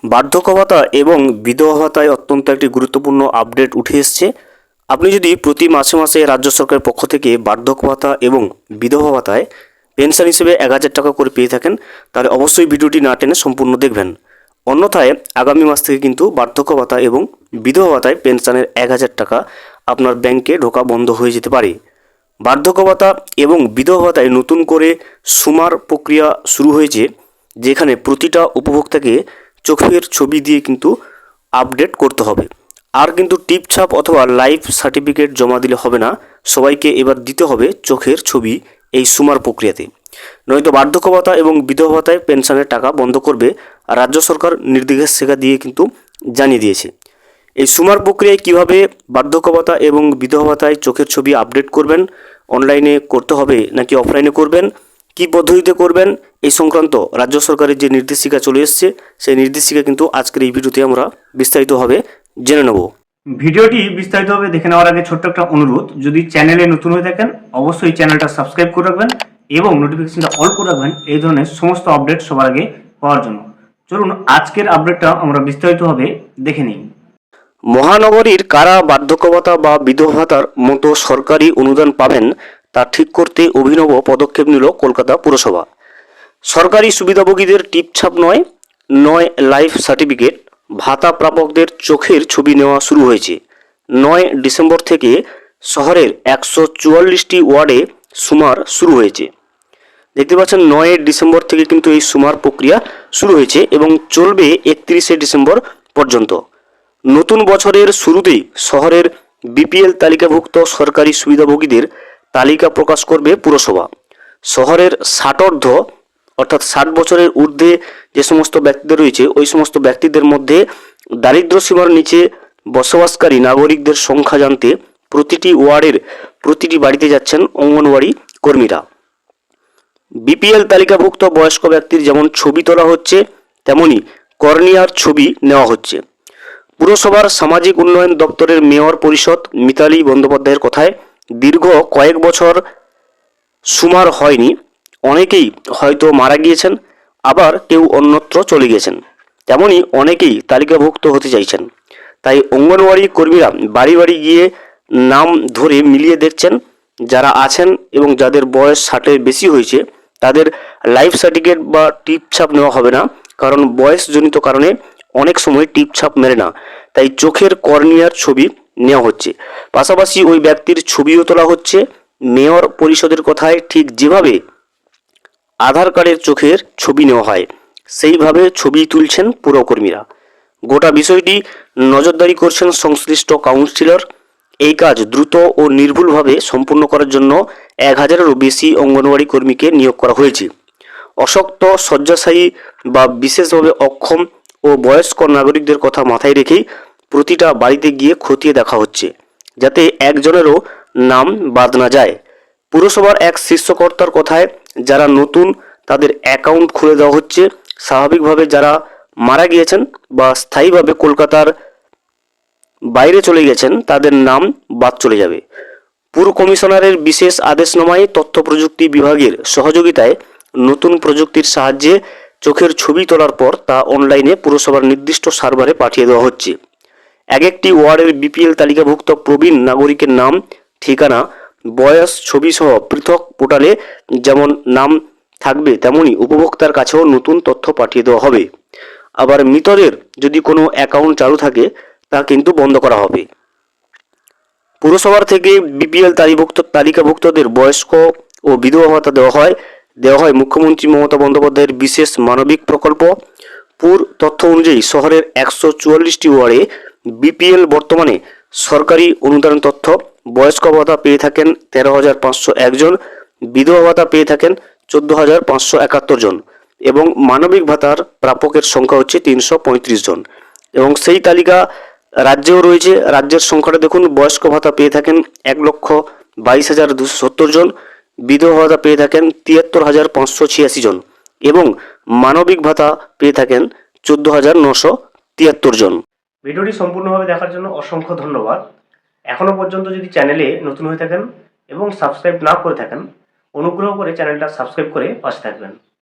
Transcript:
বার্ধক্য ভাতা এবং বিধবা ভাতায় অত্যন্ত একটি গুরুত্বপূর্ণ আপডেট উঠে এসেছে। আপনি যদি প্রতি মাসে মাসে রাজ্য সরকারের পক্ষ থেকে বার্ধক্য ভাতা এবং বিধবা ভাতায় পেনশন হিসেবে 1000 টাকা করে পেয়ে থাকেন, তাহলে অবশ্যই ভিডিওটি না টেনে সম্পূর্ণ দেখবেন। অন্যথায় আগামী মাস থেকে কিন্তু বার্ধক্য ভাতা এবং বিধবা ভাতায় পেনশনের 1000 টাকা আপনার ব্যাংকে ঢোকা বন্ধ হয়ে যেতে পারে। বার্ধক্য ভাতা এবং বিধবা ভাতায় নতুন করে সুমার প্রক্রিয়া শুরু হয়েছে, যেখানে প্রতিটা উপভোক্তাকে চোখের ছবি দিয়ে কিন্তু আপডেট করতে হবে। আর কিন্তু টিপছাপ অথবা লাইফ সার্টিফিকেট জমা দিলে হবে না, সবাইকে এবার দিতে হবে চোখের ছবি এই সুমার প্রক্রিয়াতে। নয়তো বার্ধক্য ভাতা এবং বিধবা ভাতায় পেনশনের টাকা বন্ধ করবে রাজ্য সরকার নির্দেশিকা দিয়ে কিন্তু জানিয়ে দিয়েছে। এই সুমার প্রক্রিয়ায় কিভাবে বার্ধক্য ভাতা এবং বিধবা ভাতায় চোখের ছবি আপডেট করবেন, অনলাইনে করতে হবে নাকি অফলাইনে করবেন, কী পদ্ধতিতে করবেন, এই সংক্রান্ত রাজ্য সরকারের যে নির্দেশিকা চলে এসছে সেই নির্দেশিকা কিন্তু আজকের এই ভিডিওতে আমরা বিস্তারিতভাবে জেনে নেব। ভিডিওটি বিস্তারিতভাবে দেখে নেওয়ার আগে ছোট্ট একটা অনুরোধ, যদি চ্যানেলে নতুন হয়ে থাকেন অবশ্যই চ্যানেলটা সাবস্ক্রাইব করে রাখবেন এবং নোটিফিকেশনটা অল করে রাখবেন এই ধরনের সমস্ত আপডেট সবার আগে পাওয়ার জন্য। চলুন আজকের আপডেটটা আমরা বিস্তারিতভাবে দেখে নিই। মহানগরীর কারা বার্ধক্য ভাতা বা বিধবা ভাতার মতো সরকারি অনুদান পাবেন তা ঠিক করতে অভিনব পদক্ষেপ নিল কলকাতা পুরসভা। সরকারি সুবিধাভোগীদের টিপছাপ নয় লাইফ সার্টিফিকেট ভাতা প্রাপকদের চোখের ছবি নেওয়া শুরু হয়েছে। 9 ডিসেম্বর থেকে শহরের 144টি ওয়ার্ডে সুমার শুরু হয়েছে। দেখতে পাচ্ছেন 9 ডিসেম্বর থেকে কিন্তু এই সুমার প্রক্রিয়া শুরু হয়েছে এবং চলবে 31 ডিসেম্বর পর্যন্ত। নতুন বছরের শুরুতেই শহরের বিপিএল তালিকাভুক্ত সরকারি সুবিধাভোগীদের তালিকা প্রকাশ করবে পুরসভা। শহরের 60 অর্থাৎ 60 বছরের ঊর্ধ্বে যে সমস্ত ব্যক্তিদের রয়েছে ওই সমস্ত ব্যক্তিদের মধ্যে দারিদ্র্য সীমার নিচে বসবাসকারী নাগরিকদের সংখ্যা জানতে প্রতিটি ওয়ার্ডের প্রতিটি বাড়িতে যাচ্ছেন অঙ্গনওয়াড়ি কর্মীরা। বিপিএল তালিকাভুক্ত বয়স্ক ব্যক্তির যেমন ছবি তোলা হচ্ছে, তেমনি কর্নিয়ার ছবি নেওয়া হচ্ছে। পুরসভার সামাজিক উন্নয়ন দপ্তরের মেয়র পরিষদ মিতালি বন্দ্যোপাধ্যায়ের কথায় দীর্ঘ কয়েক বছর সুমার হয়নি। অনেকেই হয়তো মারা গিয়েছেন, আবার কেউ অন্যত্র চলে গিয়েছেন, তেমনি অনেকেই তালিকাভুক্ত হতে চাইছেন। তাই অঙ্গনওয়াড়ি কর্মীরা বাড়ি বাড়ি গিয়ে নাম ধরে মিলিয়ে দেখছেন যারা আছেন এবং যাদের বয়স 60-এর বেশি হয়েছে তাদের লাইফ সার্টিফিকেট বা টিপছাপ নেওয়া হবে না, কারণ বয়সজনিত কারণে অনেক সময় টিপছাপ মেলে না, তাই চোখের কর্নিয়ার ছবি নেওয়া হচ্ছে। পাশাপাশি ওই ব্যক্তির ছবিও তোলা হচ্ছে। মেয়র পরিষদের কথায় ঠিক যেভাবে আধার কার্ডের চোখের ছবি নেওয়া হয় সেইভাবে ছবি তুলছেন পুরকর্মীরা। গোটা বিষয়টি নজরদারি করছেন সংশ্লিষ্ট কাউন্সিলর। এই কাজ দ্রুত ও নির্ভুলভাবে সম্পূর্ণ করার জন্য 1000-এরও বেশি অঙ্গনওয়াড়ি কর্মীকে নিয়োগ করা হয়েছে। অশক্ত, শয্যাশায়ী বা বিশেষভাবে অক্ষম ও বয়স্ক নাগরিকদের কথা মাথায় রেখেই প্রতিটা বাড়িতে গিয়ে খতিয়ে দেখা হচ্ছে, যাতে একজনেরও নাম বাদ না যায়। পুরসভার এক শীর্ষকর্তার কথায় যারা নতুন তাদের অ্যাকাউন্ট খুলে দেওয়া হচ্ছে। স্বাভাবিকভাবে যারা মারা গিয়েছেন বা স্থায়ীভাবে কলকাতার বাইরে চলে গেছেন তাদের নাম বাদ চলে যাবে। পুর কমিশনারের বিশেষ আদেশনামায় তথ্য প্রযুক্তি বিভাগের সহযোগিতায় নতুন প্রযুক্তির সাহায্যে চোখের ছবি তোলার পর তা অনলাইনে পুরসভার নির্দিষ্ট সার্ভারে পাঠিয়ে দেওয়া হচ্ছে। এক একটি ওয়ার্ডের বিপিএল তালিকাভুক্ত প্রবীণ নাগরিকের নাম, ঠিকানা, বয়স, ছবি সহ পৃথক পোর্টালে যেমন নাম থাকবে তেমনি উপভোক্তার কাছেও নতুন তথ্য পাঠিয়ে দেওয়া হবে। আবার মৃতদের যদি কোনো অ্যাকাউন্ট চালু থাকে তা কিন্তু বন্ধ করা হবে। পুরসভার থেকে বিপিএল তালিকাভুক্তদের বয়স্ক ও বিধবা ভাতা দেওয়া হয় মুখ্যমন্ত্রী মমতা বন্দ্যোপাধ্যায়ের বিশেষ মানবিক প্রকল্প। পুর তথ্য অনুযায়ী শহরের 144টি ওয়ার্ডে বিপিএল বর্তমানে সরকারি অনুদান তথ্য বয়স্ক ভাতা পেয়ে থাকেন 13,501 জন, বিধবা ভাতা পেয়ে থাকেন 14,571 জন এবং মানবিক ভাতার প্রাপকের সংখ্যা হচ্ছে 335 জন। এবং সেই তালিকা রাজ্যেও রয়েছে। রাজ্যের সংখ্যাটা দেখুন, বয়স্ক ভাতা পেয়ে থাকেন 1,22,270 জন, বিধবা ভাতা পেয়ে থাকেন 73,586 জন এবং মানবিক ভাতা পেয়ে থাকেন 14,973 জন। ভিডিওটি সম্পূর্ণভাবে দেখার জন্য অসংখ্য ধন্যবাদ। এখনও পর্যন্ত যদি চ্যানেলে নতুন হয়ে থাকেন এবং সাবস্ক্রাইব না করে থাকেন, অনুগ্রহ করে চ্যানেলটা সাবস্ক্রাইব করে পাশে থাকবেন।